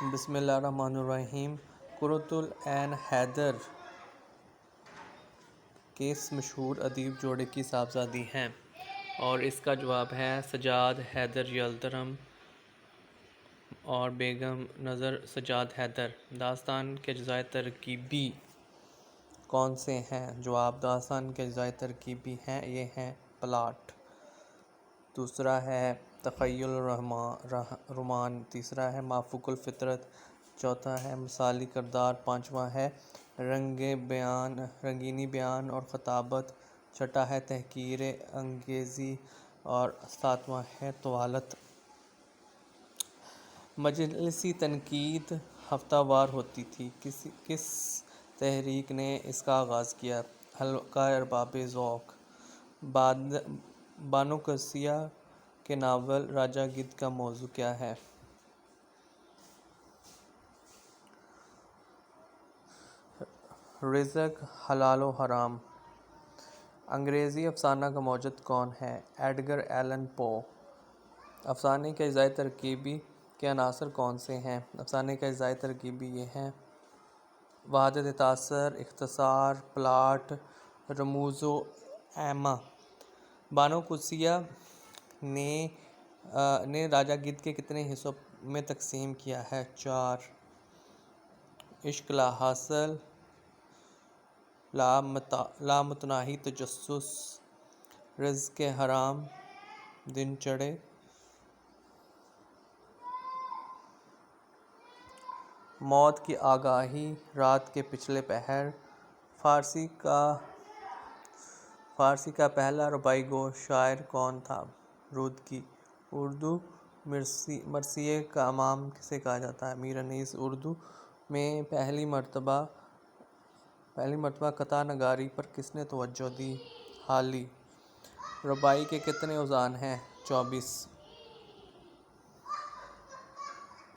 بسم اللہ الرحمن الرحیم۔ قرۃ العین حیدر کس مشہور ادیب جوڑے کی صاحبزادی ہیں؟ اور اس کا جواب ہے سجاد حیدر یلدرم اور بیگم نظر سجاد حیدر۔ داستان کے اجزائے ترکیبی کون سے ہیں؟ جواب داستان کے اجزائے ترکیبی ہیں، یہ ہیں پلاٹ، دوسرا ہے تخیل رومان، تیسرا ہے مافوق الفطرت، چوتھا ہے مثالی کردار، پانچواں ہے رنگینی بیان اور خطابت، چھٹا ہے تحقیر انگیزی اور ساتواں ہے طوالت۔ مجلسی تنقید ہفتہ وار ہوتی تھی، کس تحریک نے اس کا آغاز کیا؟ حلقہ ارباب ذوق۔ بانو قدسیہ کے ناول راجہ گدھ کا موضوع کیا ہے؟ رزق، حلال و حرام۔ انگریزی افسانہ کا موجد کون ہے؟ ایڈگر ایلن پو۔ افسانے کے اجزائے ترکیبی کے عناصر کون سے ہیں؟ افسانے کے اجزائے ترکیبی یہ ہیں: وحدت تاثر، اختصار، پلاٹ، رموز و ایما۔ بانو قدسیہ نے راجہ گدھ کے کتنے حصوں میں تقسیم کیا ہے؟ 4۔ عشق لا حاصل، لامتناہی تجسس، رزق حرام، دن چڑھے۔ موت کی آگاہی، رات کے پچھلے پہر۔ فارسی کا پہلا رباعی گو شاعر کون تھا؟ رودکی۔ اردو مرثیے کا امام کسے کہا جاتا ہے؟ میر انیس۔ اردو میں پہلی مرتبہ قطع نگاری پر کس نے توجہ دی؟ حالی۔ رباعی کے کتنے اوزان ہیں؟ 24۔